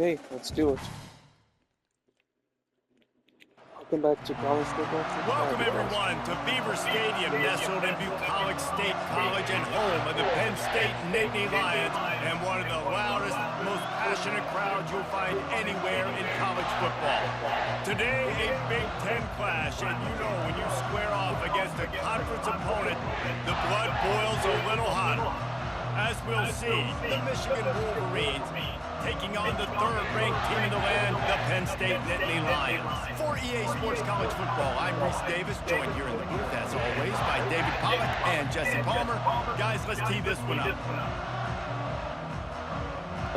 Okay, let's do it. Welcome back to College Football. Welcome everyone to Beaver Stadium, nestled in Bucolic State College and home of the Penn State Nittany Lions, and one of the loudest, most passionate crowds you'll find anywhere in college football. Today, a Big Ten clash, and you know when you square off against a conference opponent, the blood boils a little hotter. As we'll see, the Michigan Wolverines taking on the third-ranked team in the land, the Penn State Nittany Lions. For EA Sports College Football, I'm Reese Davis, joined here in the booth, as always, by David Pollack and Jesse Palmer. Guys, let's tee this one up.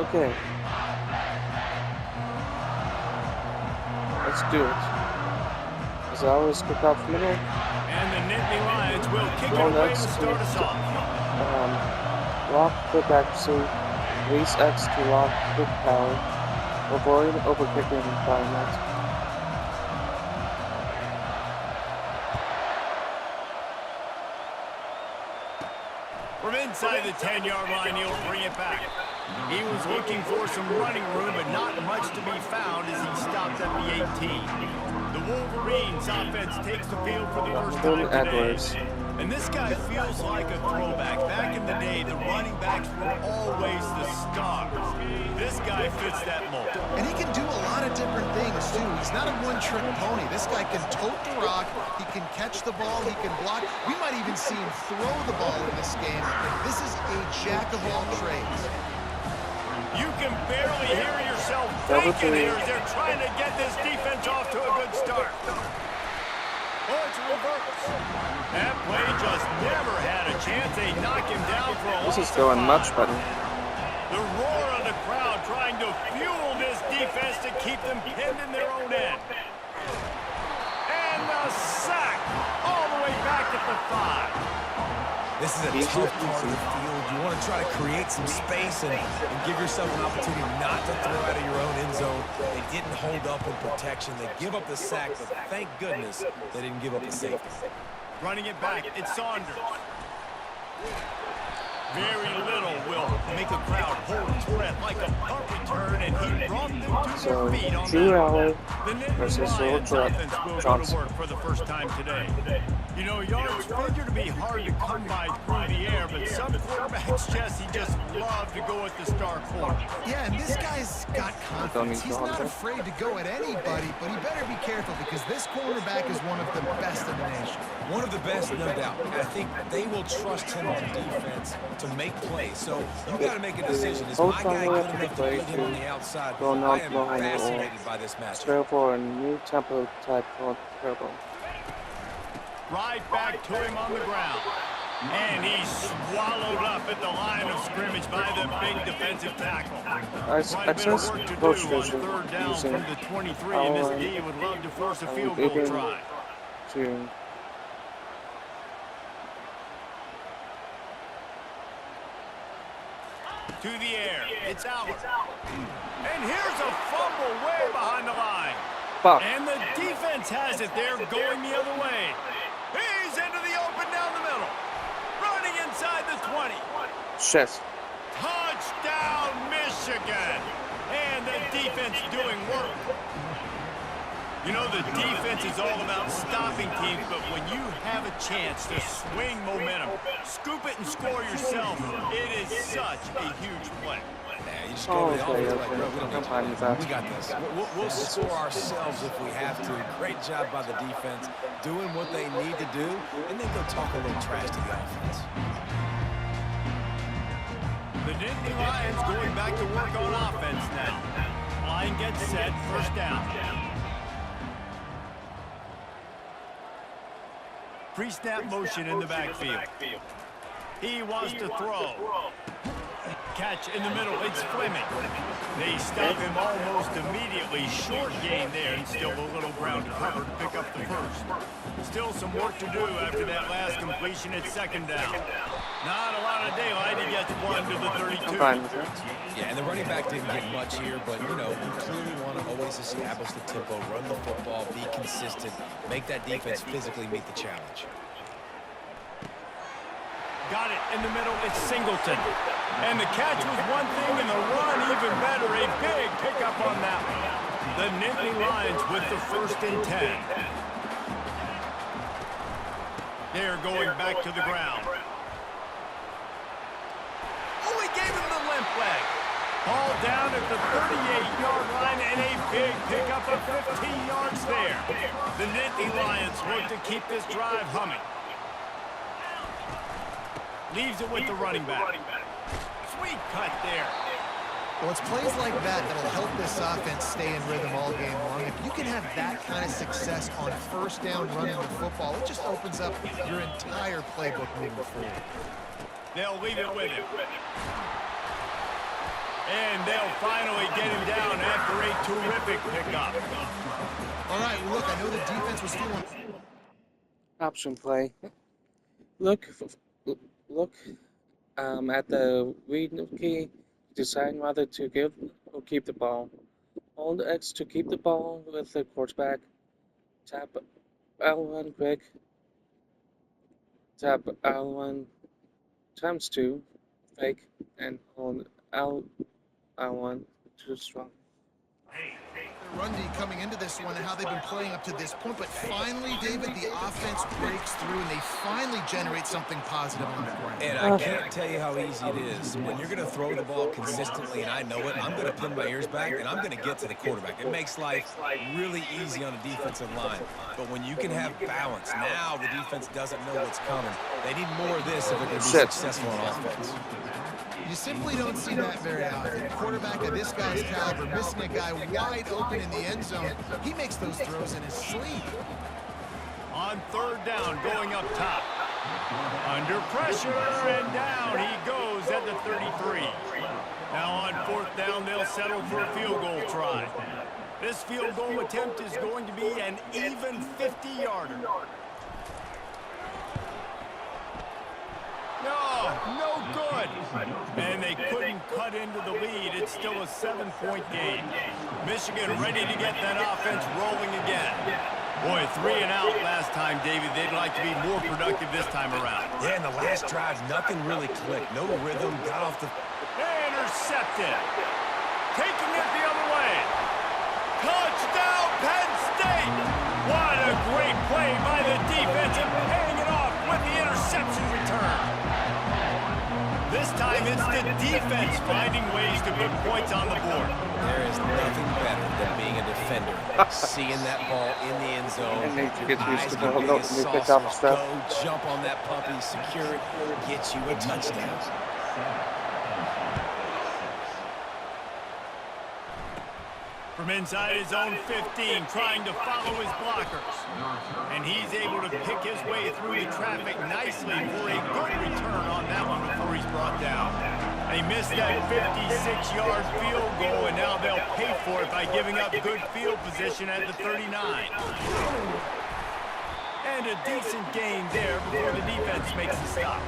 Okay. Let's do it. As I always, kick off middle. And the Nittany Lions will kick it away to start us off. Lock, quick accuracy, release X to lock, quick power, avoid overkicking environment. From inside the 10-yard line, he'll bring it back. He was looking for some running room, but not much to be found as he stopped at the 18. The Wolverines offense takes the field for the first time today. And this guy feels like a throwback. Back in the day, the running backs were always the stars. This guy fits that mold. And he can do a lot of different things, too. He's not a one-trick pony. This guy can tote the rock, he can catch the ball, he can block. We might even see him throw the ball in this game. This is a jack of all trades. You can barely hear yourself thinking here as they're trying to get this defense off to a good start. Oh, it's a reverse. That play just never had a chance. They knock him down for a loss. This is going much better. The roar of the crowd trying to fuel this defense to keep them pinned in their own end. And the sack all the way back at the 5. This is a tough part of the field. You want to try to create some space and give yourself an opportunity not to throw out of your own end zone. They didn't hold up in protection. They give up the sack, but thank goodness they didn't give up the safety. Running it back, it's Saunders. Very little will make a crowd hold its breath like a punt return, and he brought them to their feet on that. The Nittany Lions offense will go to work for the first time today. You know, yards figure to be hard to come by through the air, but some quarterbacks, Jesse, just love to go at the star corner. Yeah, and this guy's got confidence. He's not afraid to go at anybody, but he better be careful because this cornerback is one of the best in the nation. One of the best, no doubt. And I think they will trust him on defense to make plays. So you got to make a decision. Is my guy good enough to put him on the outside? I am fascinated by this matchup. Terrible and new tempo type for terrible. Right back to him on the ground. And he's swallowed up at the line of scrimmage by the big defensive tackle. Quite a bit of work to do on third down from the 23, and this D would love to force a field goal try. To the air, it's out. And here's a fumble way behind the line. And the defense has it there going the other way. He's into the open down the middle. Running inside the 20. Chess. Touchdown, Michigan. And the defense doing work. You know, the defense is all about stopping teams, but when you have a chance to swing momentum, scoop it and score yourself, it is such a huge play. Yeah, you just go to the offense like, bro, we got this. We'll score ourselves if we have to. Great job by the defense, doing what they need to do, and then go talk a little trash to the offense. The Nittany Lions going back to work on offense now. Line gets set, first down. Pre-snap motion in the backfield. He wants to throw. Catch in the middle, it's Fleming. They stop him almost immediately. Short gain there, and still a little ground to cover to pick up the first. Still some work to do after that last completion at second down. Not a lot of daylight, he gets one to the 32. Yeah, and the running back didn't get much here, but, you know, you clearly want to always establish the tempo, run the football, be consistent, make that defense physically meet the challenge. Got it in the middle, it's Singleton. And the catch was one thing, and the run even better. A big pickup on that one. The Nittany Lions with the 1st and 10. They're going back to the ground. Oh, he gave him the limp leg. Ball down at the 38-yard line, and a big pickup of 15 yards there. The Nittany Lions look to keep this drive humming. Leaves it with the running back. Sweet cut there. Well, it's plays like that that'll help this offense stay in rhythm all game long. If you can have that kind of success on 1st down running the football, it just opens up your entire playbook moving forward. They'll leave it with him. And they'll finally get him down after a terrific pickup. All right, well, look, I know the defense was feeling... Option play. Look at the read key. Decide whether to give or keep the ball. Hold X to keep the ball with the quarterback. Tap L1 quick. Tap L1 times 2 fake and hold L1 too strong. Run D coming into this one and how they've been playing up to this point, but finally, David, the offense breaks through and they finally generate something positive on the ground. And I can't tell you how easy it is. When you're going to throw the ball consistently, and I know it, I'm going to pin my ears back, and I'm going to get to the quarterback. It makes life really easy on a defensive line. But when you can have balance, now the defense doesn't know what's coming. They need more of this if they're going to be successful on offense. You simply don't see that very often. A quarterback of this guy's caliber missing a guy wide open in the end zone. He makes those throws in his sleep. On 3rd down, going up top. Under pressure, and down he goes at the 33. Now on 4th down, they'll settle for a field goal try. This field goal attempt is going to be an even 50-yarder. No good. And they couldn't cut into the lead. It's still a 7-point game. Michigan ready to get that offense rolling again. Boy, 3 and out last time, David. They'd like to be more productive this time around. Yeah, in the last drive, nothing really clicked. No rhythm, got off the... Intercepted. Taking it the other way. Touchdown, Penn State. What a great play by the defense and paying it off with the interception return. This time it's the defense finding ways to put points on the board. There is nothing better than being a defender. Seeing that ball in the end zone. And need to get used to the the pick up stuff. Go, jump on that puppy, secure it, get you a touchdown. From inside his own 15, trying to follow his blockers. And he's able to pick his way through the traffic nicely for a good return on that one before he's brought down. They missed that 56-yard field goal, and now they'll pay for it by giving up good field position at the 39. And a decent gain there before the defense makes a stop.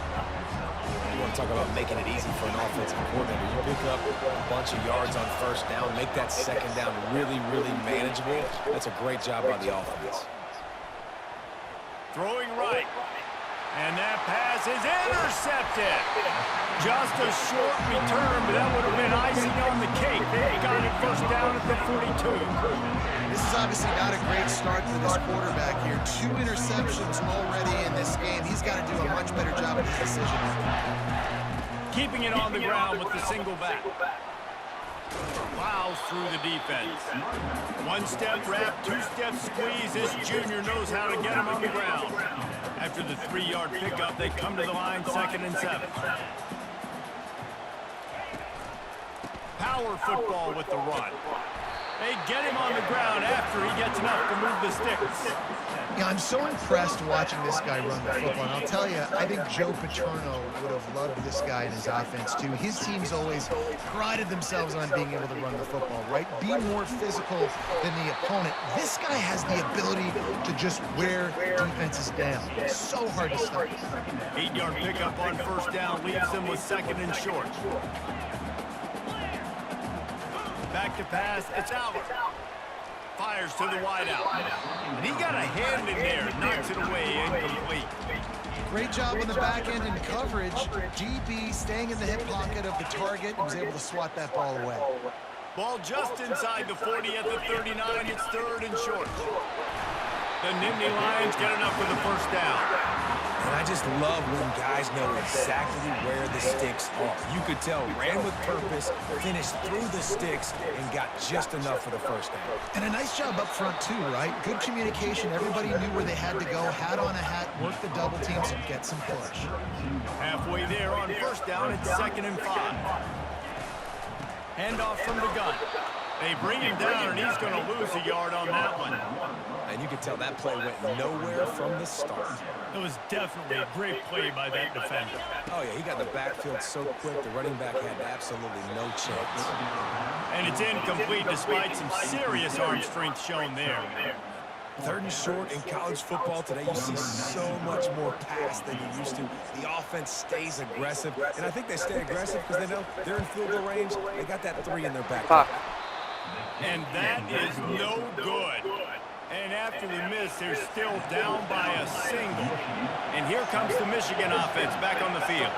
You want to talk about making it easy for an offensive coordinator. You pick up a bunch of yards on 1st down, make that 2nd down really, really manageable. That's a great job by the offense. Throwing right. And that pass is intercepted. Just a short return, but that would have been icing on the cake. They got it 1st down at the 42. This is obviously not a great start for this quarterback here. 2 interceptions already in this game. He's got to do a much better job of his decision making. Keeping it on the ground with the single back. Plows through the defense. 1-step wrap, 2-step squeeze. This junior knows how to get him on the ground. After the 3-yard pickup, they come to the line 2nd and 7. Power football with the run. They get him on the ground after he gets enough to move the sticks. Yeah, I'm so impressed watching this guy run the football. And I'll tell you, I think Joe Paterno would have loved this guy in his offense, too. His teams always prided themselves on being able to run the football, right? Be more physical than the opponent. This guy has the ability to just wear defenses down. It's so hard to stop. 8-yard pickup on 1st down leaves them with 2nd and short. Back to pass, it's Aller. Fires to the wideout. And he got a hand in there, knocks it away, incomplete. Great job on the back end in coverage. DB staying in the hip pocket of the target and was able to swat that ball away. Ball just inside the 40 at the 39. It's 3rd and short. The Nittany Lions get enough for the first down. And I just love when guys know exactly where the sticks are. You could tell, ran with purpose, finished through the sticks, and got just enough for the first down. And a nice job up front too, right? Good communication. Everybody knew where they had to go. Hat on a hat, work the double teams, and get some push. Halfway there on first down, it's 2nd and 5. Handoff from the gun. They bring him down, and he's going to lose a yard on that one. And you can tell that play went nowhere from the start. It was definitely a great play by that defender. Oh, yeah, he got the backfield so quick, the running back had absolutely no chance. And it's incomplete despite some serious arm strength shown there. 3rd and short in college football today, you see so much more pass than you used to. The offense stays aggressive, and I think they stay aggressive because they know they're in field goal range. They got that 3 in their back. And that is no good. And after the miss, they're still down by a single. And here comes the Michigan offense back on the field.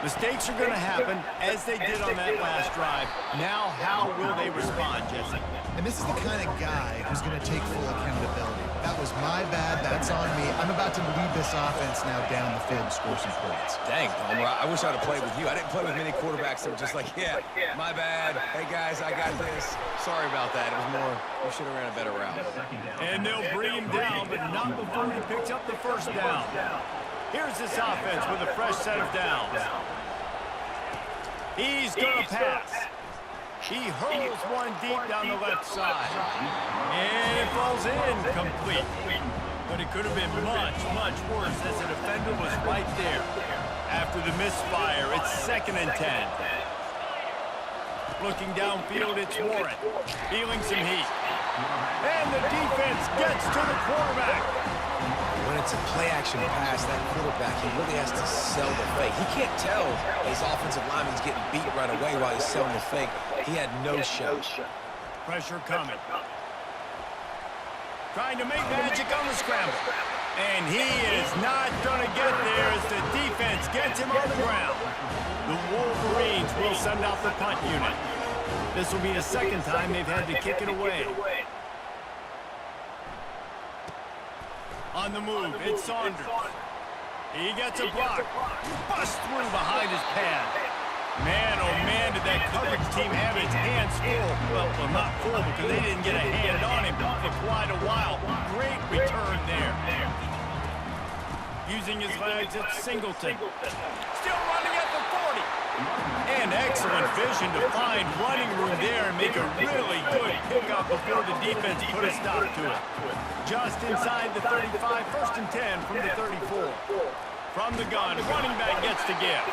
Mistakes are going to happen, as they did on that last drive. Now, how will they respond, Jesse? And this is the kind of guy who's going to take full accountability. That was my bad. That's on me. I'm about to lead this offense now down the field and score some points. Dang, Homer, I wish I'd have played with you. I didn't play with many quarterbacks that were just like, yeah, my bad. Hey, guys, I got this. Sorry about that. It was more, we should have ran a better route. And they'll bring him down, but not before he picks up the first down. Here's this offense with a fresh set of downs. He's going to pass. He hurls one deep down the left side. And it falls incomplete. But it could have been much, much worse as the defender was right there. After the misfire, it's 2nd and 10. Looking downfield, it's Warren. Feeling some heat. And the defense gets to the quarterback. When it's a play-action pass, that quarterback, he really has to sell the fake. He can't tell his offensive lineman's getting beat right away while he's selling the fake. He had no shot. Pressure coming. Trying to make magic on the scramble. And he is not going to get there as the defense gets him on the ground. The Wolverines will send out the punt unit. This will be the 2nd time they've had to kick it away. On the move, it's Saunders. He gets a block. Busts through behind his pad. Man, oh man, did that coverage team have its hands full. Well, not full because they didn't get a hand on him for quite a while. Great return there. Using his legs, it's Singleton. Still running at the 40. And excellent vision to find running room there and make a really good pickup before the defense put a stop to it. Just inside the 35, 1st and 10 from the 34. From the gun, running back gets to give.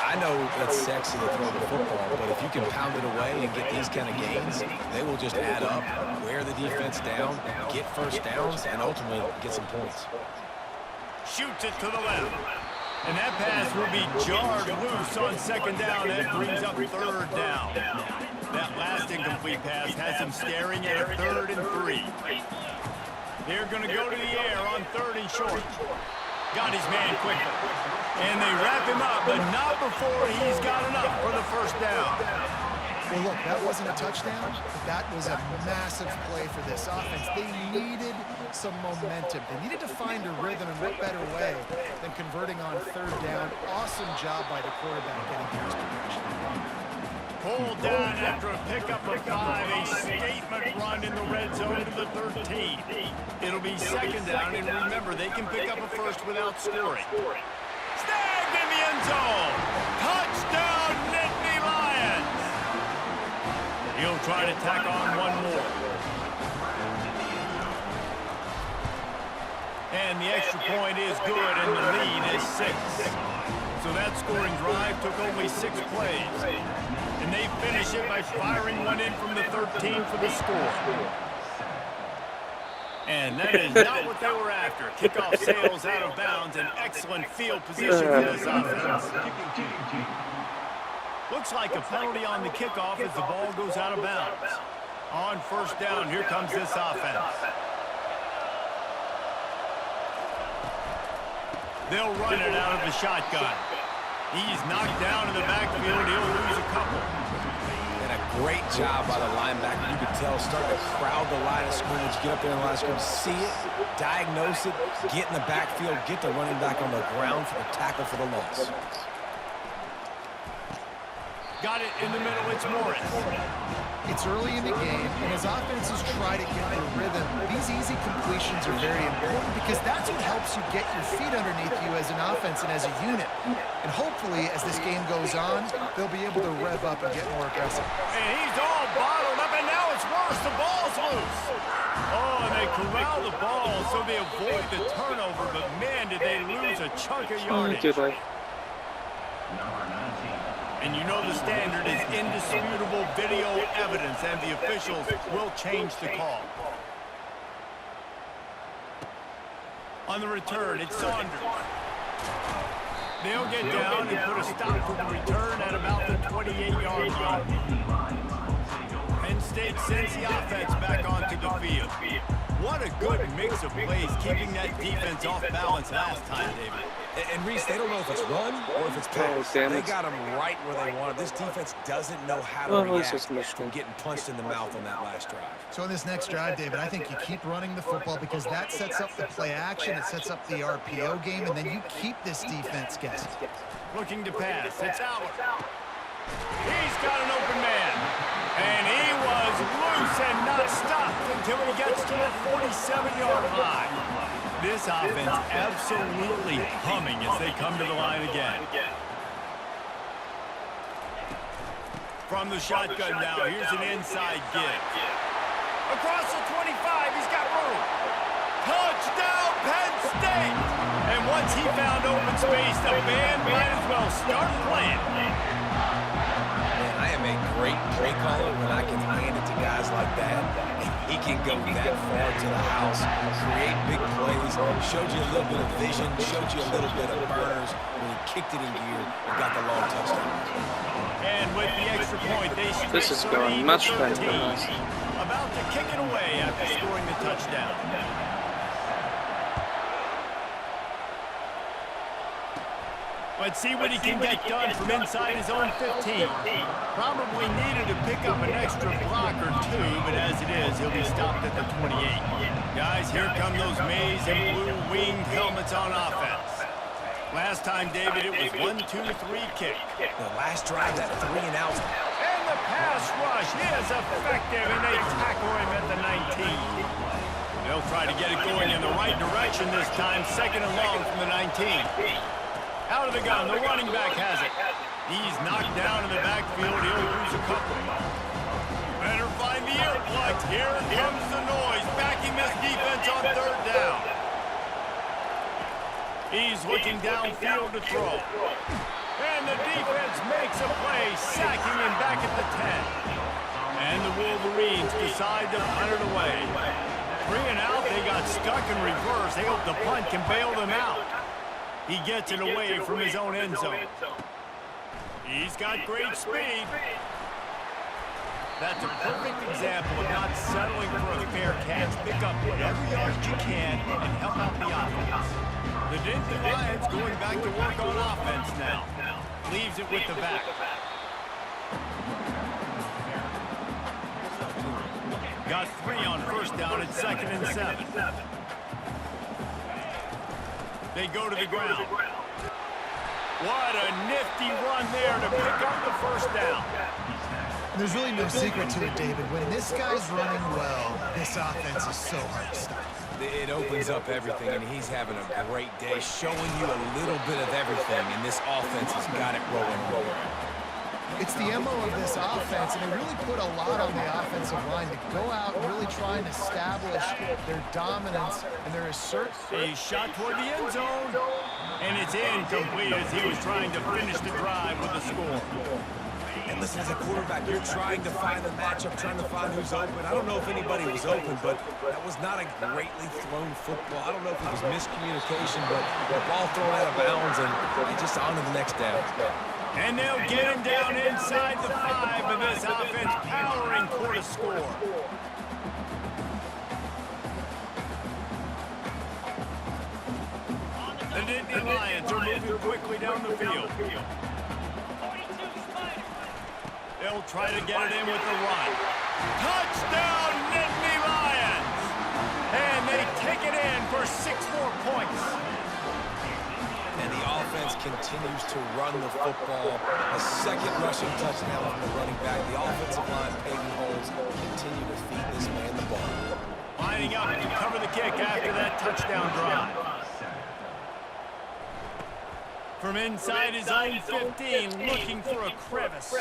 I know it's sexy to throw the football, but if you can pound it away and get these kind of gains, they will just add up, wear the defense down, get first downs, and ultimately get some points. Shoots it to the left. And that pass will be jarred loose on 2nd down. That brings up 3rd down. That last incomplete pass has him staring at a 3rd and 3. They're going to go to the air on 3rd and short. Got his man quickly. And they wrap him up, but not before he's got enough for the first down. Well, look, that wasn't a touchdown, but that was a massive play for this offense. They needed some momentum. They needed to find a rhythm, and what better way than converting on 3rd down. Awesome job by the quarterback getting pass protection. Pulled down after a pickup of 5, a statement run in the red zone to the 13. It'll be 2nd down, and remember, they can pick up a first without scoring. Snagged in the end zone. Touchdown, Nittany Lions. He'll try to tack on one more. And the extra point is good, and the lead is 6. So that scoring drive took only 6 plays. And they finish it by firing one in from the 13 for the score. And that is not what they were after. Kickoff sails out of bounds, and excellent field position for this offense. Looks like a penalty on the kickoff as the ball goes out of bounds. On 1st down, here comes this offense. They'll run it out of the shotgun. He's knocked down in the backfield. He'll lose a couple. And a great job by the linebacker. You could tell, starting to crowd the line of scrimmage, get up there in the line of scrimmage, see it, diagnose it, get in the backfield, get the running back on the ground for the tackle for the loss. Got it in the middle. It's Morris. It's early in the game, and as offenses try to get their rhythm, these easy completions are very important because that's what helps you get your feet underneath you as an offense and as a unit. And hopefully, as this game goes on, they'll be able to rev up and get more aggressive. And he's all bottled up, and now it's worse. The ball's loose. Oh, and they corral the ball so they avoid the turnover, but man, did they lose a chunk of yardage. And you know the standard is indisputable video evidence, and the officials will change the call. On the return, it's Saunders. They'll get down and put a stop to the return at about the 28-yard line. Penn State sends the offense back onto the field. What a good mix of plays, keeping that defense off balance last time, David. And Reese, they don't know if it's run or if it's pass. They got them right where they wanted. This defense doesn't know how to react from getting punched in the mouth on that last drive. So in this next drive, David, I think you keep running the football because that sets up the play action, it sets up the RPO game, and then you keep this defense guessing. Looking to pass. It's Howard. He's got an open man. And he was loose and not stopped until he gets to the 47-yard line. This offense absolutely humming as they come to the line again. From the shotgun now, here's an inside give. Across the 25, he's got room. Touchdown, Penn State! And once he found open space, the band might as well start playing. I am a great play caller when I can hand it to guys like that. He can go that far to the house, create big plays, showed you a little bit of vision, showed you a little bit of burners when he kicked it in gear and got the long touchdown. And with the extra point, they This is going much better than us. About to kick it away after scoring the touchdown. Let's see what he can get done from inside his own 15. Probably needed to pick up an extra block or two, but as it is, he'll be stopped at the 28. Guys, here come those maize and blue winged helmets on offense. Last time, David, it was 1-2-3 kick. The last drive, that 3 and out. And the pass rush is effective, and they tackle him at the 19. They'll try to get it going in the right direction this time, second and long from the 19. Out of the gun, the running back has it. He's knocked down in the backfield. He'll lose a couple. Better find the earplugs. Here comes the noise, backing this defense on third down. He's looking downfield to throw. And the defense makes a play, sacking him back at the 10. And the Wolverines decide to punt it away. 3 and out, they got stuck in reverse. They hope the punt can bail them out. He gets it away from his own end zone. He's got great speed. That's a perfect example of not settling for a fair catch. Pick up whatever yards you can and help out the offense. The Denton Lions going back to work on offense now. Leaves it with the back. Got 3 on first down at 2nd and 7. They go to the ground. What a nifty run there to pick up the first down. There's really no secret to it, David. When this guy's running well, this offense is so hard to stop. It opens up everything, and he's having a great day, showing you a little bit of everything, and this offense has got it rolling. It's the MO of this offense, and they really put a lot on the offensive line to go out and really try and establish their dominance and their assertion. He shot toward the end zone, and it's incomplete as he was trying to finish the drive with a score. And listen, as a quarterback, you're trying to find the matchup, trying to find who's open. I don't know if anybody was open, but that was not a greatly thrown football. I don't know if it was miscommunication, but the ball thrown out of bounds and just on to the next down. And they'll get him down inside the 5 of this offense, powering toward a score. The Nittany Lions are moving quickly down the field. They'll try to get it in with the run. Touchdown, Nittany Lions! And they take it in for 6 more points. And the offense continues to run the football. A second rushing touchdown from the running back. The offensive line paving holes continue to feed this man the ball. Lining up to cover the kick after that touchdown drive. From inside his own 15, looking for a crevice.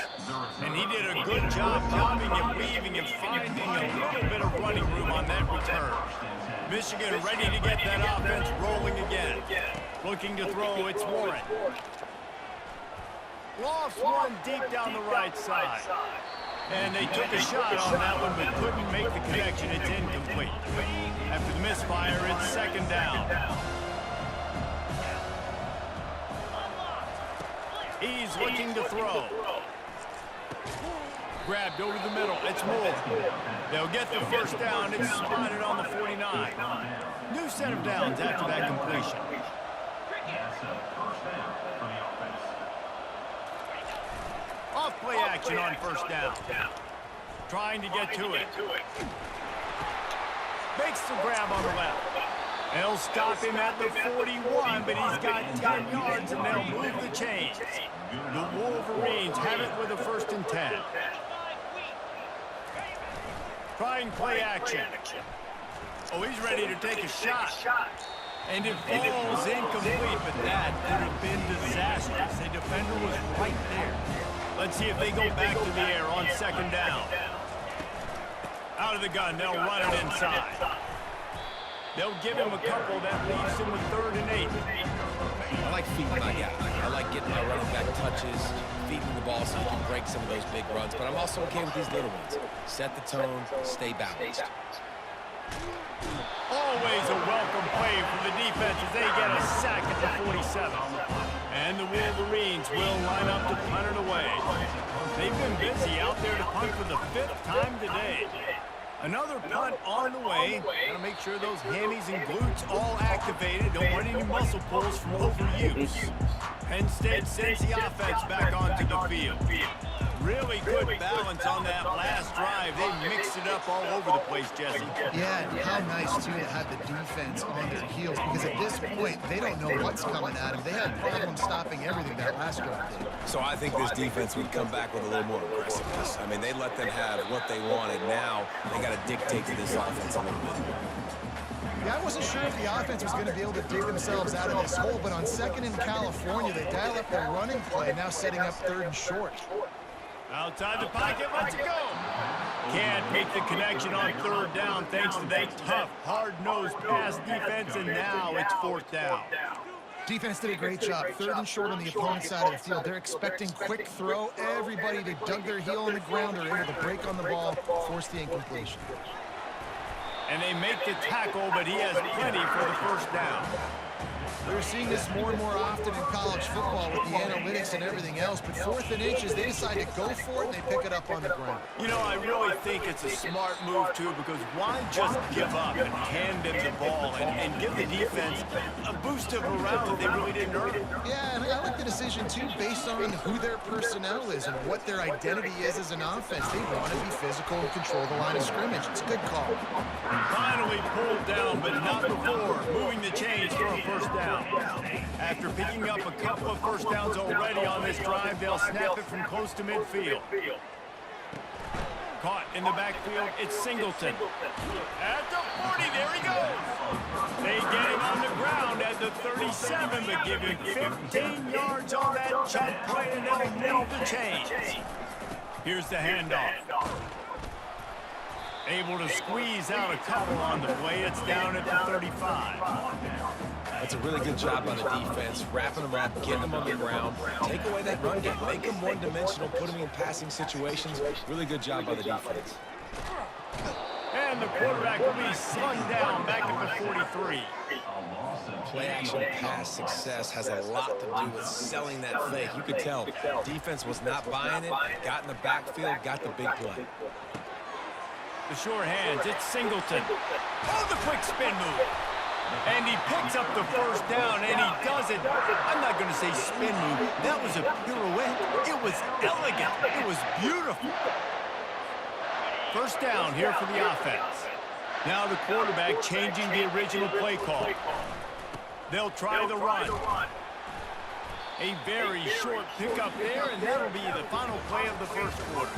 And he did a good job bobbing and weaving and finding a little bit of running room on that return. Michigan ready to get that offense rolling again. Looking to throw, it's Warren. Lofts one deep down the right side. And they took a shot on that one, but couldn't make the connection. It's incomplete. After the misfire, it's second down. He's looking to throw. Grabbed over the middle. It's Moore. They'll get the first down. It's spotted on the 49. New set of downs after that completion. Off play action on first down. Trying to get to it. Makes the grab on the left. They'll stop him at the 41, but he's got 10 yards, and they'll move the chains. The Wolverines have it with a 1st and 10. Trying play action. Oh, he's ready to take a shot. And it falls incomplete, but that could have been disastrous. The defender was right there. Let's see if they go back to the air on second down. Out of the gun, they'll run it inside. They'll give him a couple that leaves him with 3rd and 8. I like feeding my guy. I like getting my running back touches, feeding the ball so he can break some of those big runs, but I'm also okay with these little ones. Set the tone, stay balanced. Always a welcome play from the defense as they get a sack at the 47. And the Wolverines will line up to punt it away. They've been busy out there to punt for the 5th time today. Another punt on the way. Gotta make sure those hammies and glutes all activated. Don't want any muscle pulls from overuse. Penn State sends the offense back onto the field. Really good balance on that last drive. They mixed it up all over the place, Jesse. Yeah, and how nice, too, to have the defense on their heels, because at this point, they don't know what's coming at them. They had problems stopping everything that last drive did. So I think this defense would come back with a little more aggressiveness. I mean, they let them have what they wanted. Now they got to dictate to this offense a little bit. Yeah, I wasn't sure if the offense was going to be able to dig themselves out of this hole, but on 2nd in California, they dial up their running play, now setting up 3rd and short. Outside the pocket, let's go. Can't make the connection on 3rd down thanks to that tough, hard-nosed pass defense, and now it's 4th down. Defense did a great job. 3rd and short on the opponent's side of the field. They're expecting quick throw. Everybody that dug their heel on the ground are able to break on the ball, force the incompletion. And they make the tackle, but he has plenty for the 1st down. We're seeing this more and more often in college football with the analytics and everything else, but 4th and inches, they decide to go for it, and they pick it up on the ground. You know, I really think it's a smart move, too, because why just give up and hand them the ball and give the defense a boost of morale that they really didn't earn? Yeah, and I like the decision, too, based on who their personnel is and what their identity is as an offense. They want to be physical and control the line of scrimmage. It's a good call. Finally pulled down, but not before moving the chains for a 1st down. After picking up a couple of 1st downs already on this drive, they'll snap it from close to midfield. Caught in the backfield, it's Singleton. At the 40, there he goes. They get him on the ground at the 37, but give him 15 yards on that chunk play, and they'll move the chains. Here's the handoff. Able to squeeze out a couple on the play. It's down at the 35. That's a really good job by the defense, wrapping them up, getting them on the ground, take away that run game, make them one-dimensional, put them in passing situations. Really good job by the defense. And the quarterback will be slung down back at the 43. Play-action pass success has a lot to do with selling that fake. You could tell defense was not buying it, got in the backfield, got the big play. The sure hands, it's Singleton. Oh, the quick spin move. And he picks up the first down, and he does it. I'm not going to say spin move. That was a pirouette. It was elegant. It was beautiful. First down here for the offense. Now the quarterback changing the original play call. They'll try the run. A very short pickup there, and that'll be the final play of the first quarter.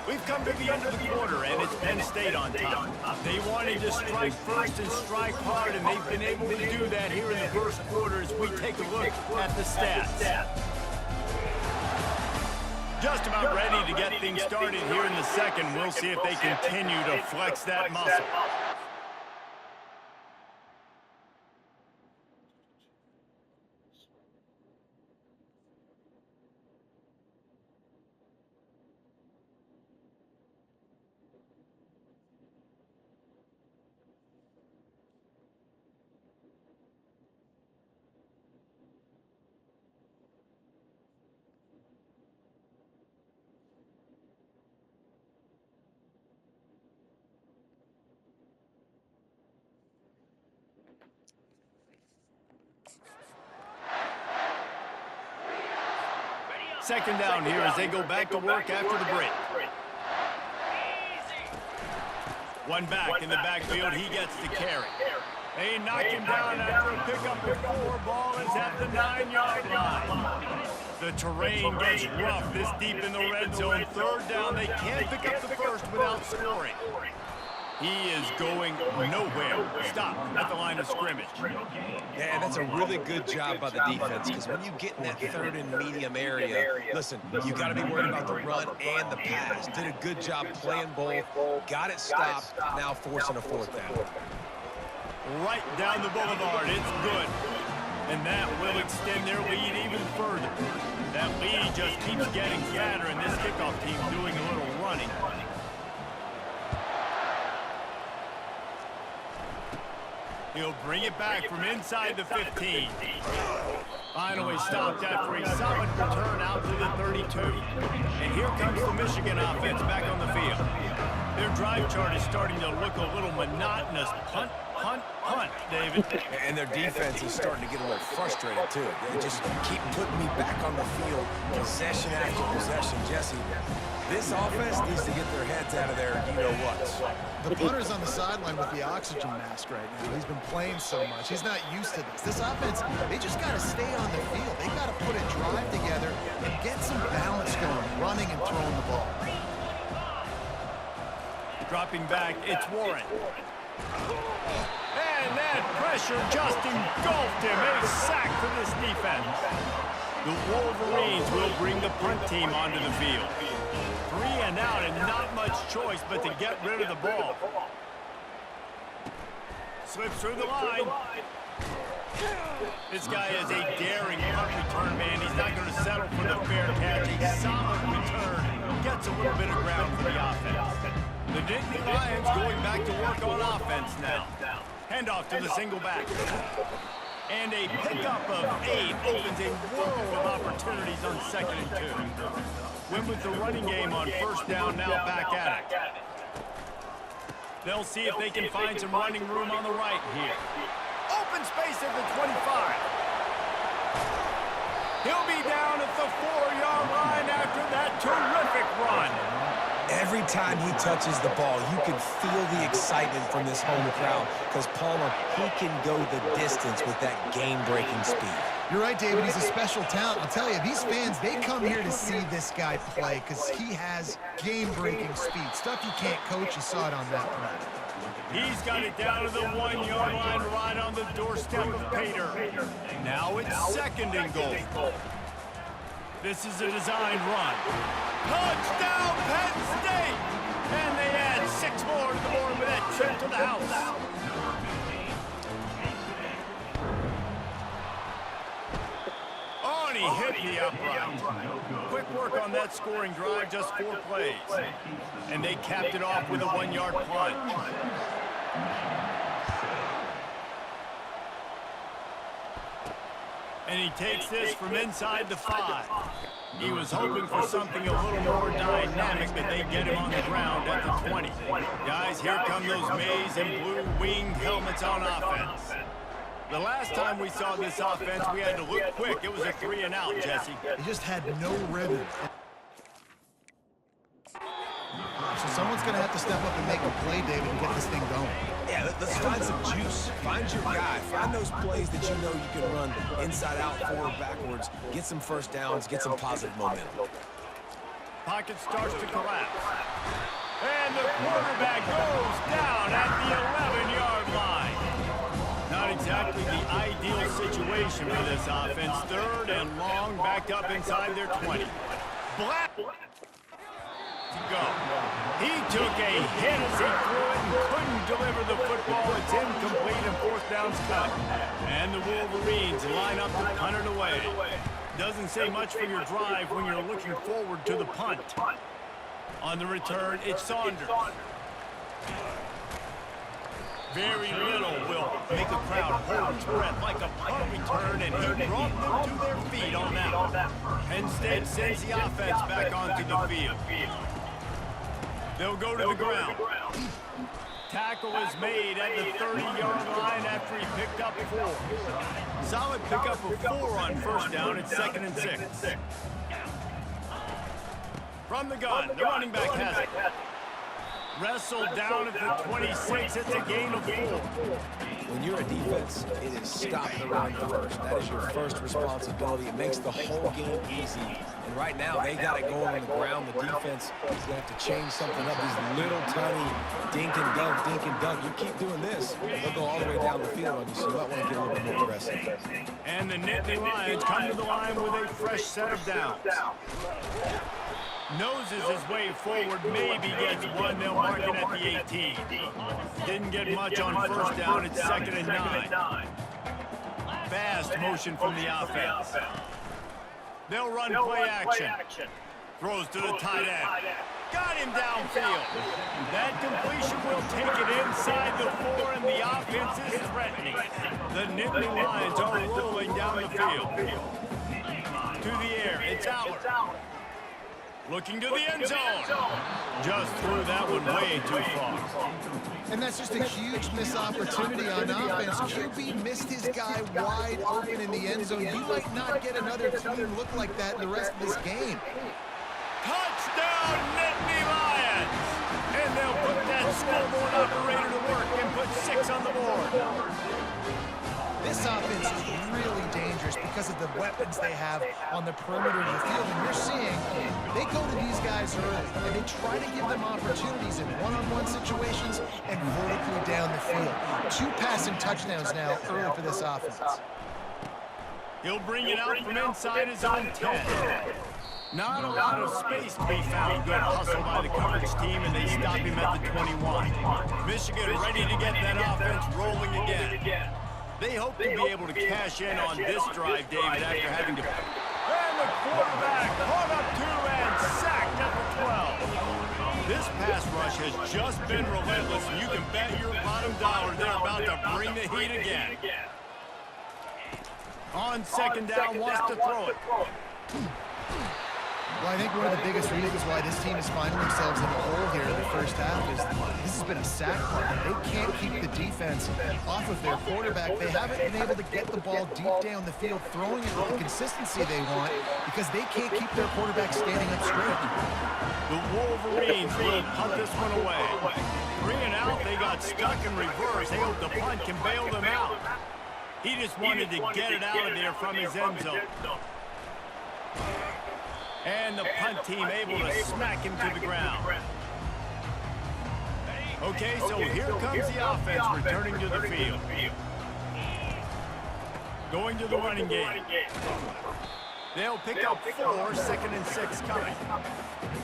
We've come to the end of the quarter, and it's Penn State on top. They wanted to strike first and strike hard, and they've been able to do that here in the first quarter as we take a look at the stats. Just about ready to get things started here in the second. We'll see if they continue to flex that muscle. Second down here as they go back to work after the break. One back in the backfield. He gets the carry. They knock him down after a pickup of 4. Ball is at the 9-yard line. The terrain gets rough this deep in the red zone. Third down. They can't pick up the first without scoring. He is going nowhere. Stop at the line of scrimmage. Yeah, that's a really good job by the defense, because when you get in that third and medium area, listen, you got to be worried about the run and the pass. Did a good job playing both, got it stopped, now forcing a fourth down. Right down the boulevard, it's good. And that will extend their lead even further. That lead just keeps getting fatter, and this kickoff team doing a little running. He'll bring it back from inside the 15. Finally stopped after a solid return out to the 32. And here comes the Michigan offense back on the field. Their drive chart is starting to look a little monotonous. Punt, punt, punt, David. And their defense is starting to get a little frustrated, too. They just keep putting me back on the field, possession after possession. Jesse, this offense needs to get their heads out of there, you-know-whats. The punter's on the sideline with the oxygen mask right now. He's been playing so much. He's not used to this. This offense, they just got to stay on the field. They got to put a drive together and get some balance going, running and throwing the ball. Dropping back, it's Warren. And that pressure just engulfed him. A sack for this defense. The Wolverines will bring the punt team onto the field. 3 and out, and not much choice but to get rid of the ball. Slips through the line. This guy is a daring punt return man. He's not going to settle for the fair catch. A solid return. Gets a little bit of ground for the offense. The Nittany Lions going back to work on offense now. Handoff to the single back. And a pickup of 8 opens a world of opportunities on 2nd and 2. Went with the running game on first down, now back at it. They'll see if they can find some running room on the right here. Open space at the 25. He'll be down at the 4-yard line after that terrific run. Every time he touches the ball, you can feel the excitement from this home crowd, because Palmer, he can go the distance with that game-breaking speed. You're right, David. He's a special talent. I'll tell you, these fans, they come here to see this guy play because he has game-breaking speed. Stuff you can't coach. You saw it on that play. He's got it down to the 1-yard line right on the doorstep of Pater. Now it's 2nd and goal. This is a designed run. Touchdown, Penn State! And they add 6 more to the board with that trip to the house. Oh, and he hit the upright. Quick work on that scoring drive, just 4 plays. And they capped it off with a 1-yard plunge. And he takes this from inside the 5. He was hoping for something a little more dynamic, but they get him on the ground at the 20. Guys, here come those maize and blue winged helmets on offense. The last time we saw this offense, we had to look quick. It was a 3-and-out, Jesse. They just had no rhythm. So someone's going to have to step up and make a play, David, and get this thing going. Yeah, let's find some juice. Find your guy. Find those plays that you know you can run inside out, forward, backwards. Get some first downs. Get some positive momentum. Pocket starts to collapse. And the quarterback goes down at the 11-yard line. Not exactly the ideal situation for this offense. 3rd and long, backed up inside their 20. Black to go. He took a hit as he threw it and couldn't deliver the football. It's incomplete and 4th down's cut. And the Wolverines line up to punt it away. Doesn't say much for your drive when you're looking forward to the punt. On the return, it's Saunders. Very little will make a crowd hold its breath like a punt return, and he brought them to their feet on that. Penn State sends the offense back onto the field. They'll go to the ground. Tackle is made at the 30-yard line after he picked up 4. Solid pickup of 4 on 1st down. It's 2nd and 6. From the gun, the running back has it. Wrestled down at the 26. It's a gain of 4. When you're a defense, it is stop the run first. That is your first responsibility. It makes the whole game easy. And right now, they got it going on the ground. The defense is going to have to change something up. These little tiny dink and dunk, dink and dunk. You keep doing this, they'll go all the way down the field on you, so you might want to get a little bit more aggressive. And the Nittany Lions come to the line with a fresh set of downs. Noses his way forward, maybe gets 1. They'll mark it at the 18. Didn't get much on 1st down. It's 2nd and 9. Fast motion from the offense. They'll run play action. Throws to the tight end. Got him downfield. That completion will take it inside the 4, and the offense is threatening. The Nittany Lions are rolling down the field. To the air, it's Allard. Looking to the end zone. Just threw that one way too far. And that's just a huge missed opportunity on offense. QB missed his guy wide open in the end zone. You might not get another team look like that in the rest of this game. Touchdown, Nittany Lions! And they'll put that scoreboard operator to work and put 6 on the board. This offense is really dangerous because of the weapons they have on the perimeter of the field. And you're seeing they go to these guys early, and they try to give them opportunities in one-on-one situations and vertically down the field. 2 passing touchdowns now early for this offense. He'll bring it out from inside his own 10. Not a lot of space to be found. Good hustle by the coverage team, and they stop him at the 21. Michigan ready to get that offense rolling again. They hope to be able to cash in on this drive, David, after having to... And the quarterback caught up 2 and sacked at the 12. This pass rush has just been relentless, and you can bet your bottom dollar they're about to bring the heat again. On 2nd down, wants to throw it. Well, I think one of the biggest reasons why this team is finding themselves in a hole here in the first half is this has been a sack problem. They can't keep the defense off of their quarterback. They haven't been able to get the ball deep down the field, throwing it with the consistency they want because they can't keep their quarterback standing up straight. The Wolverines will punt this one away. 3 and out, they got stuck in reverse. They hope the punt can bail them out. He just wanted to get it out of there from his end zone. And the punt team able to smack him to the ground. Okay, so here comes the offense returning to the field. Going to the running game. They'll pick up 4, 2nd and 6 coming.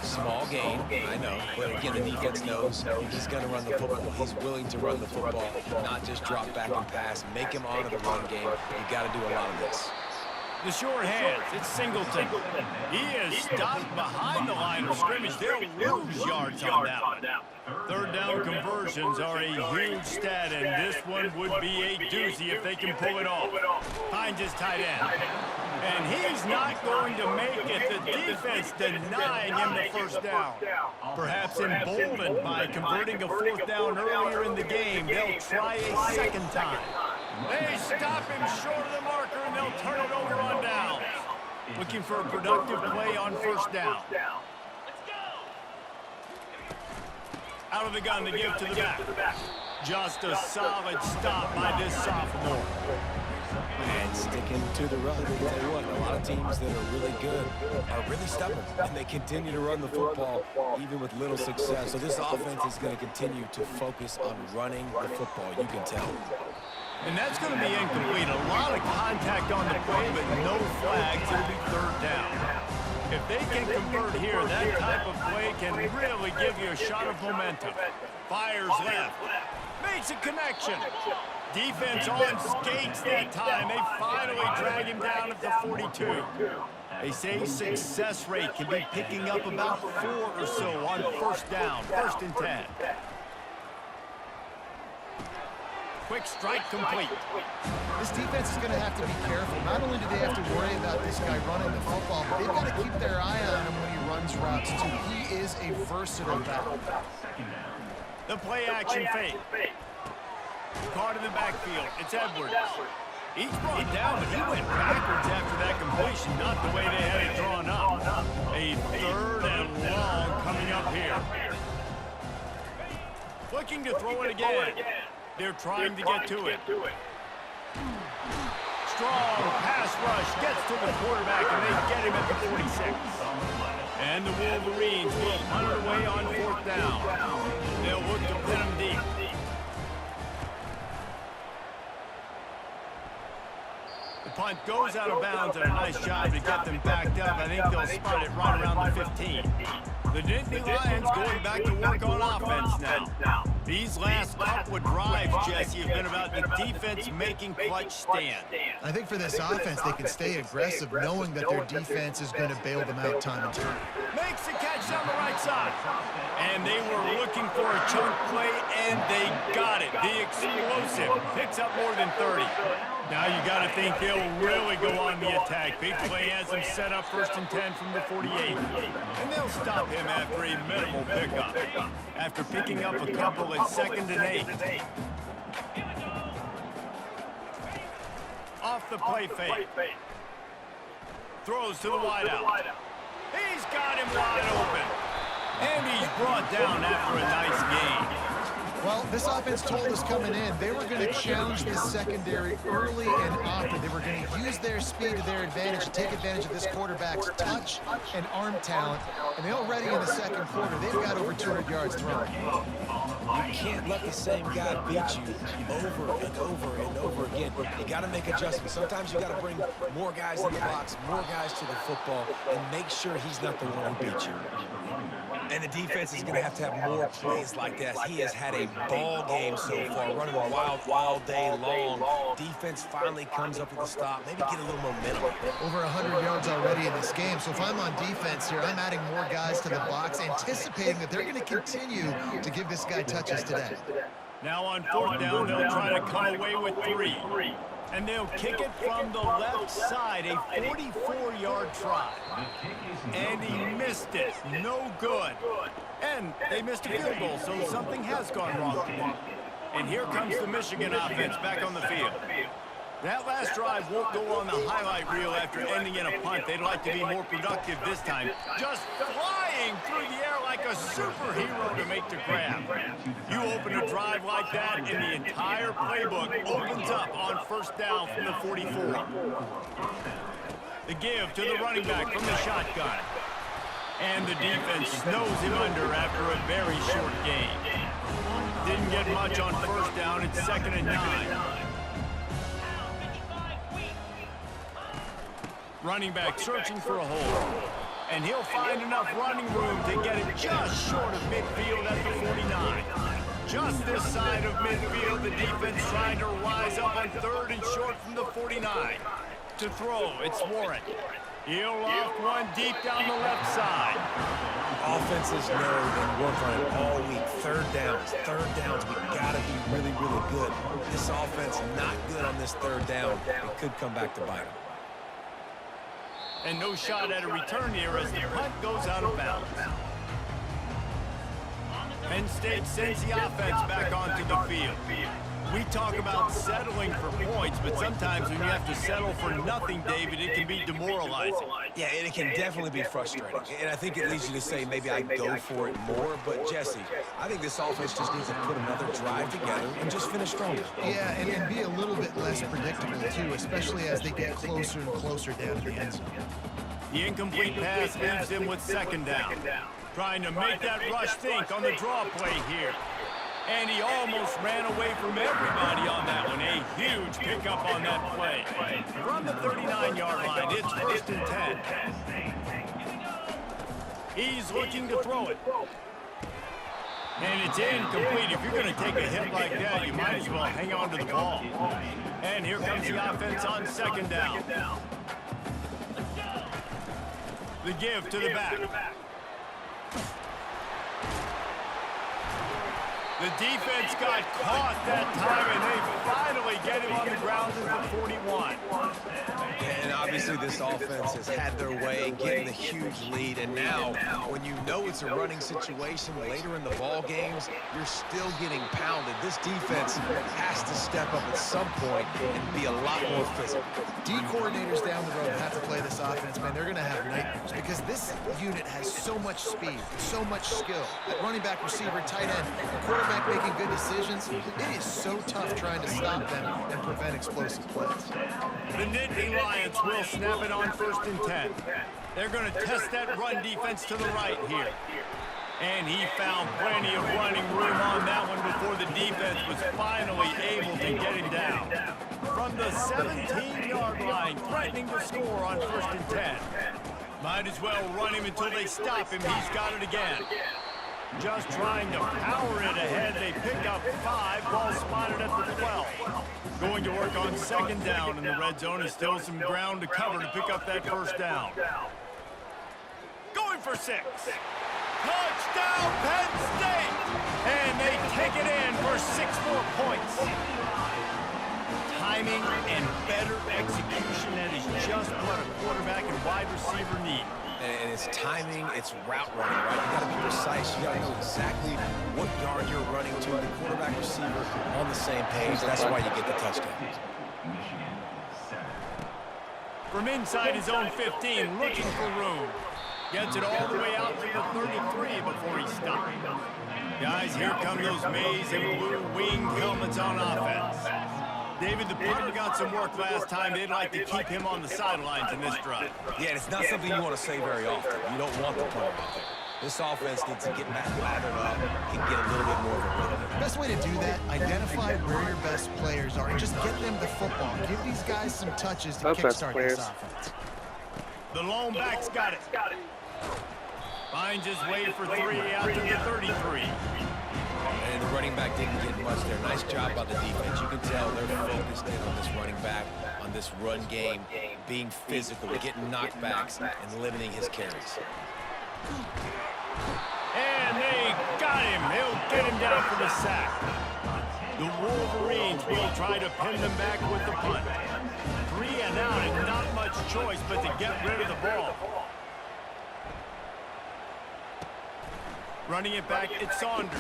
Small gain, I know. But again, the defense knows he's going to run the football. He's willing to run the football, not just drop back and pass. Make him honor the run game. You got to do a lot of this. The short hands, it's Singleton. He is stopped behind the line of scrimmage. They'll lose yards on that one. 3rd down conversions are a huge stat, and this one would be a doozy if they can pull it off. Finds his tight end. And he's not going to make it. The defense denying him the 1st down. Perhaps emboldened by converting a 4th down earlier in the game, they'll try a 2nd time. They stop him short of the marker, and they'll turn it over on downs. Looking for a productive play on first down. Out of the gun to give to the back. Just a solid stop by this sophomore. And sticking to the run. I'll tell you what, a lot of teams that are really good are really stubborn, and they continue to run the football even with little success. So this offense is going to continue to focus on running the football, you can tell. And that's going to be incomplete. A lot of contact on the play, but no flags. It'll be third down. If they can convert here, that type of play can really give you a shot of momentum. Fires left. Makes a connection. Defense on skates that time. They finally drag him down at the 42. They say success rate can be picking up about 4 or so on first down, 1st and 10. Quick strike complete. This defense is going to have to be careful. Not only do they have to worry about this guy running the football, but they've got to keep their eye on him when he runs routes too. He is a versatile back. The play action fake. Caught in the backfield. It's Edwards. He's brought down, but he went backwards after that completion, not the way they had it drawn up. A 3rd and long coming up here. Looking to throw it again. They're trying to get to it. Strong pass rush gets to the quarterback, and they get him at the 46. And the Wolverines will punt it away on 4th down. They'll look to pin him deep. The punt goes out of bounds, and a nice job to get them backed up. I think they'll spot it right around the 15. The Nittany Lions going back to work on offense now. These last couple of drives, Jesse, have been about the defense making clutch stand. I think for this offense, they can stay aggressive knowing that their defense is going to bail them out time and time. Makes the catch down the right side. And they were looking for a chunk play, and they got it. The explosive picks up more than 30. Now you got to think they'll really go on the attack. Big play has them set up 1st and 10 from the 48. And they'll stop him after a minimal pickup. After picking up a couple at 2nd and 8. Off the play fake. Throws to the wideout. He's got him wide open. And he's brought down after a nice gain. Well, this offense told us coming in they were going to challenge this secondary early and often. They were going to use their speed to their advantage to take advantage of this quarterback's touch and arm talent. And they already in the 2nd quarter, they've got over 200 yards thrown. You can't let the same guy beat you over and over and over again. You got to make adjustments. Sometimes you got to bring more guys in the box, more guys to the football, and make sure he's not the one who beat you. And the defense is going to have more plays like that. He has had a ball game so far, running wild all day long. Defense finally comes up with a stop, maybe get a little momentum. Over 100 yards already in this game. So if I'm on defense here, I'm adding more guys to the box, anticipating that they're going to continue to give this guy touches today. Now on 4th down, they'll try to come away with 3. And they'll kick it from the left side, a 44-yard try. And he missed it. No good. And they missed a field goal, so something has gone wrong. And here comes the Michigan offense back on the field. That last drive won't go on the highlight reel after ending in a punt. They'd like to be more productive this time. Just flying through the air like a superhero to make the grab. You open a drive like that, and the entire playbook opens up on 1st down from the 44. The give to the running back from the shotgun. And the defense snows him under after a very short gain. Didn't get much on 1st down. It's 2nd and 9. Running back searching for a hole. And he'll find enough running room to get it just short of midfield at the 49. Just this side of midfield, the defense trying to rise up on 3rd and short from the 49. To throw, it's Warren. He'll loft one deep down the left side. Offenses know and work on it all week. 3rd downs, we got to be really, really good. This offense not good on this 3rd down. It could come back to bite them. And no shot at a return here as the punt goes out of bounds. Penn State sends the offense back onto the field. We talk about settling for points, but sometimes when you have to settle for nothing, David, it can be demoralizing. Yeah, and it can definitely be frustrating. And I think it leads you to say maybe I go for it more. But, Jesse, I think this offense just needs to put another drive together and just finish stronger. Yeah, and be a little bit less predictable, too, especially as they get closer and closer down to the end zone. The incomplete pass leaves him with second down. Trying to make that rush think on the draw play here. And he almost ran away from everybody on that one. A huge pickup on that play. From the 39-yard line, it's 1st and 10. He's looking to throw it. And it's incomplete. If you're going to take a hit like that, you might as well hang on to the ball. And here comes the offense on second down. The give to the back. The defense got caught that time, and they finally get him on the ground at the 41. And obviously this offense has had their way, getting a huge lead. And now, when you know it's a running situation later in the ball games, you're still getting pounded. This defense has to step up at some point and be a lot more physical. D coordinators down the road have to play this offense, man. They're going to have nightmares because this unit has so much speed, so much skill. At running back, receiver, tight end, quarterback making good decisions. It is so tough trying to stop them and prevent explosive plays. The Nittany Lions will snap it on 1st and 10. They're going to test that run defense to the right here. And he found plenty of running room on that one before the defense was finally able to get him down. From the 17-yard line, threatening to score on 1st and 10. Might as well run him until they stop him. He's got it again. Just trying to power it ahead. They pick up 5. Ball spotted at the 12. Going to work on second down in the red zone. Is still some ground to cover to pick up that first down. Going for 6. Touchdown, Penn State! And they take it in for 6 more points. Timing and better execution, that is just what a quarterback and wide receiver need. And it's timing, it's route running, right? You gotta be precise, you gotta know exactly what yard you're running to. The quarterback, receiver on the same page. That's why you get the touchdown. From inside his own 15, looking for room. Gets it all the way out to the 33 before he stopped. Guys, here come those maize and blue winged helmets on offense. David, the punter got some work last time. They'd like to keep him on the sidelines in this drive. Yeah, and it's not something you want to say very often. You don't want the punter out there. This offense needs to get back lathered up and get a little bit more of a rhythm. Best way to do that, identify where your best players are and just get them the football. Give these guys some touches to kickstart this offense. The lone back's got it. Finds his way for 3 out to the 33. And the running back didn't get much there. Nice job by the defense. You can tell they're focused in on this running back, on this run game, being physical, getting knockbacks, and limiting his carries. And they got him. He'll get him down for the sack. The Wolverines will try to pin them back with the punt. 3 and out, and not much choice but to get rid of the ball. Running it back, it's Saunders.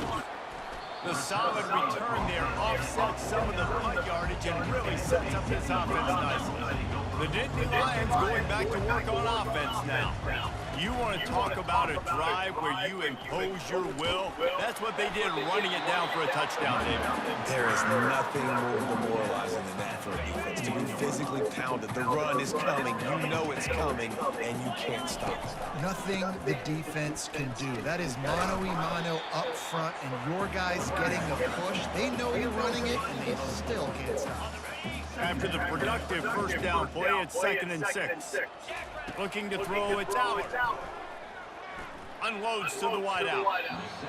The solid return there offsets some of the punt yardage and really sets up this offense nicely. The Nittany Lions going back to work on offense now. You want to talk about a drive where you impose your will? That's what they did, running it down for a touchdown, David. There is nothing more demoralizing than that for a defense. To be physically pounded. The run is coming. You know it's coming, and you can't stop it. Nothing the defense can do. That is mano-a-mano up front, and your guys getting the push. They know you're running it, and they still can't stop it. After the productive first down play, it's 2nd and 6. Looking to throw, it's out. Unloads to the wideout.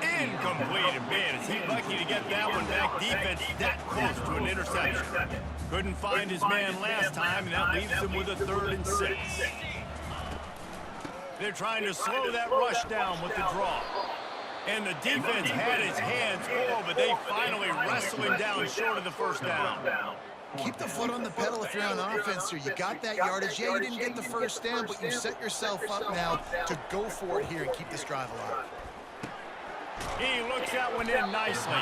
Incomplete, and man, is he lucky to get that one back. Defense that close to an interception. Couldn't find his man last time, and that leaves him with a 3rd and 6. They're trying to slow that rush down with the draw. And the defense had his hands full, but they finally wrestle him down short of the first down. Keep the foot on the pedal if you're on offense here. You got that yardage. Yeah, you didn't get the first down, but you set yourself up now to go for it here and keep this drive alive. He looks that one in nicely.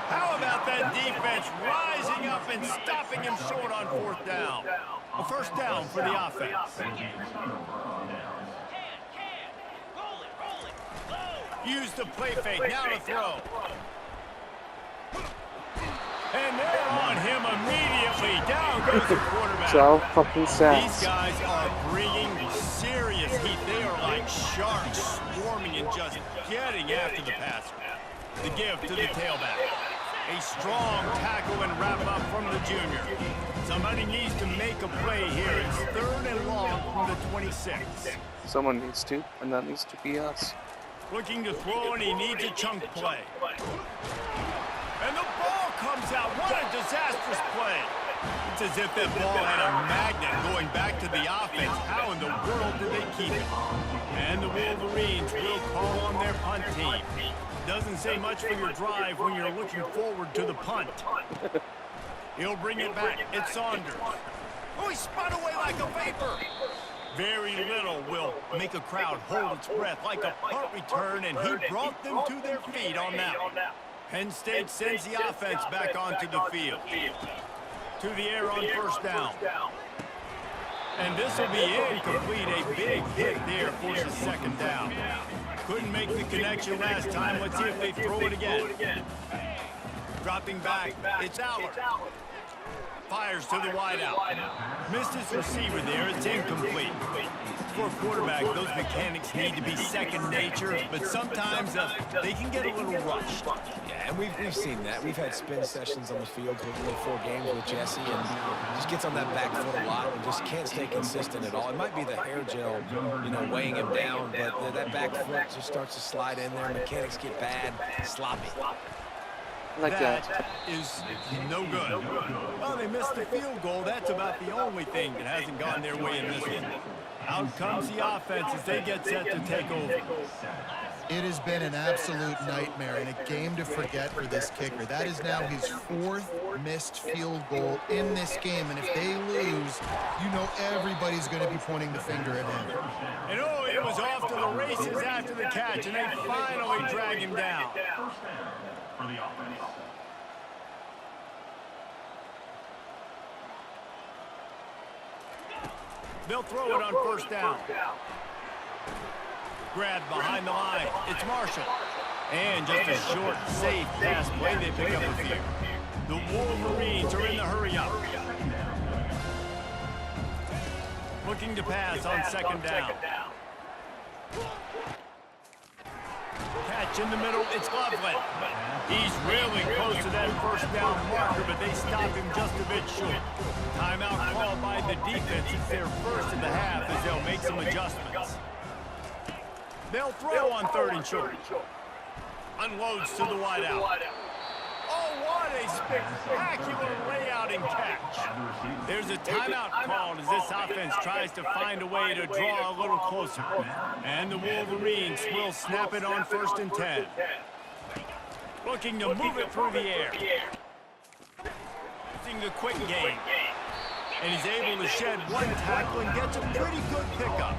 How about that defense rising up and stopping him short on 4th down? A first down for the offense. Use the play fake, now to throw. And they're on him immediately. Down goes the quarterback. So fucking These sad. guys are bringing serious heat. They are like sharks swarming and just getting after the passer. The give to the tailback. A strong tackle and wrap up from the junior. Somebody needs to make a play here. It's 3rd and long from the 26. Someone needs to, and that needs to be us. Looking to throw, and he needs a chunk play. And the ball comes out. What a disastrous play. It's as if that ball had a magnet going back to the offense. How in the world do they keep it? And the Wolverines will call on their punt team. Doesn't say much for your drive when you're looking forward to the punt. He'll bring it back. It's Saunders. Oh, he spun away like a vapor. Very little will make a crowd hold its breath like a punt return, and he brought them to their feet on that one. Penn State sends the offense back onto the field. To the air on 1st down. And this will be incomplete. A big hit there forces 2nd down. Couldn't make the connection last time. Let's see if they throw it again. Dropping back, it's Allard. Fires to the wideout. Missed his receiver there. It's incomplete. For a quarterback, those mechanics need to be second nature, but sometimes they can get a little rushed. Yeah, and we've seen that. We've had spin sessions on the field before games with Jesse, and just gets on that back foot a lot and just can't stay consistent at all. It might be the hair gel, weighing him down, but that back foot just starts to slide in there. Mechanics get bad, sloppy. Like that. That is no good. Well, they missed the field goal. That's about the only thing that hasn't gone their way in this one. Out comes the offense as they get set to take over. It has been an absolute nightmare and a game to forget for this kicker. That is now his 4th missed field goal in this game, and if they lose, everybody's going to be pointing the finger at him. And it was off to the races after the catch, and they finally drag him down. They'll throw it on 1st down. Grab behind the line. It's Marshall. And just a short, safe pass play. They pick up a few. The Wolverines are in the hurry-up. Looking to pass on 2nd down. Catch in the middle. It's Loveland. He's really close to that 1st down marker, but they stop him just a bit short. Timeout called by the defense. It's their first in the half as they'll make some adjustments. They'll throw on 3rd and short. Unloads to the wideout. Oh, what a spectacular layout and catch. There's a timeout called as this offense tries to find a way to draw a little closer. And the Wolverines will snap it on 1st and 10. Looking to move it through the air. Using the quick game. And he's able to shed one tackle and gets a pretty good pickup.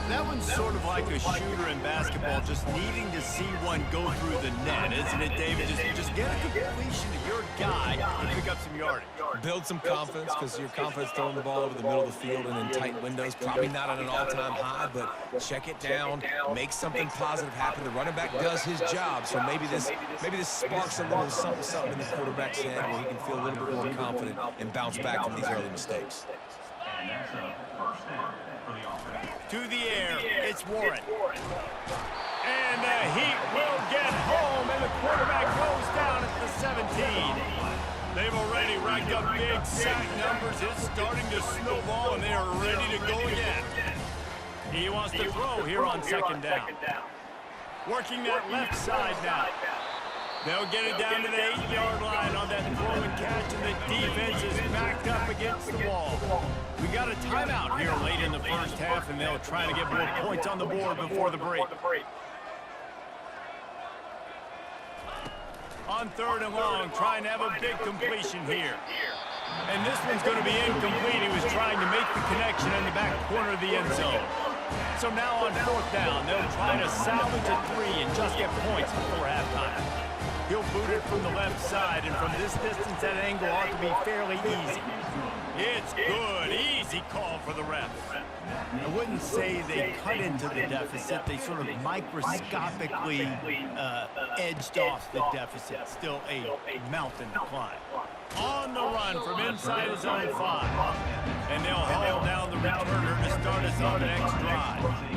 That one's sort of like a shooter in basketball, just needing to see one go through the net, isn't it, David? Just get a completion to your guy and pick up some yardage. Build some confidence, because your confidence throwing the ball over the middle of the field and in tight windows, probably not at an all-time high, but check it down, make something positive happen. The running back does his job, so maybe this sparks a little something in the quarterback's head where he can feel a little bit more confident and bounce back from these early mistakes. To the air, it's Warren. And the Heat will get home, and the quarterback goes down at the 17. They've already racked up big sack numbers. It's starting to snowball, and they are ready to go again. He wants to throw here on 2nd down. Working that left side now. They'll get it down to the 8-yard line on that throw and catch, and the defense is backed up against the wall. We got a timeout here late in the first half, and they'll try to get more points on the board before the break. On 3rd and long, trying to have a big completion here. And this one's going to be incomplete. He was trying to make the connection in the back corner of the end zone. So now on 4th down, they'll try to salvage a 3 and just get points before halftime. He'll boot it from the left side, and from this distance, that angle ought to be fairly easy. It's good. Easy call for the ref. I wouldn't say they cut into the deficit. They sort of microscopically edged off the deficit. Still a mountain to climb. On the run from inside his own 5. And they'll haul down the returner to start us on the next drive.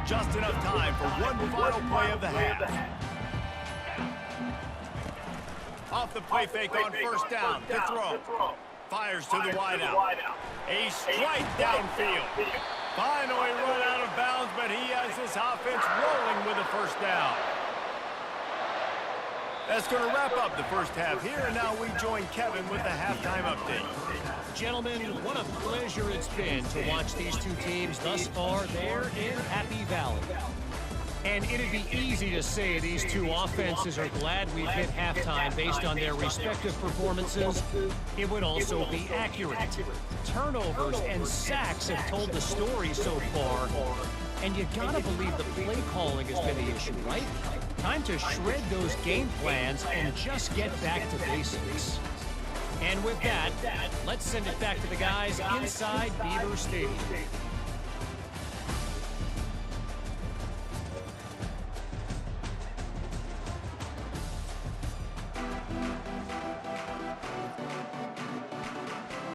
Just enough time for one final play of the half. Off the play fake on first down. The throw. Fires to the wideout. A strike downfield. Finally run out of bounds, but he has this offense rolling with a first down. That's going to wrap up the first half here, and now we join Kevin with the halftime update. Gentlemen, what a pleasure it's been to watch these two teams thus far there in Happy Valley. And it'd be easy to say these two offenses are glad we've hit halftime based on their respective performances. It would also be accurate. Turnovers and sacks have told the story so far. And you gotta believe the play calling has been the issue, right? Time to shred those game plans and just get back to basics. And with that, let's send it back to the guys inside Beaver Stadium.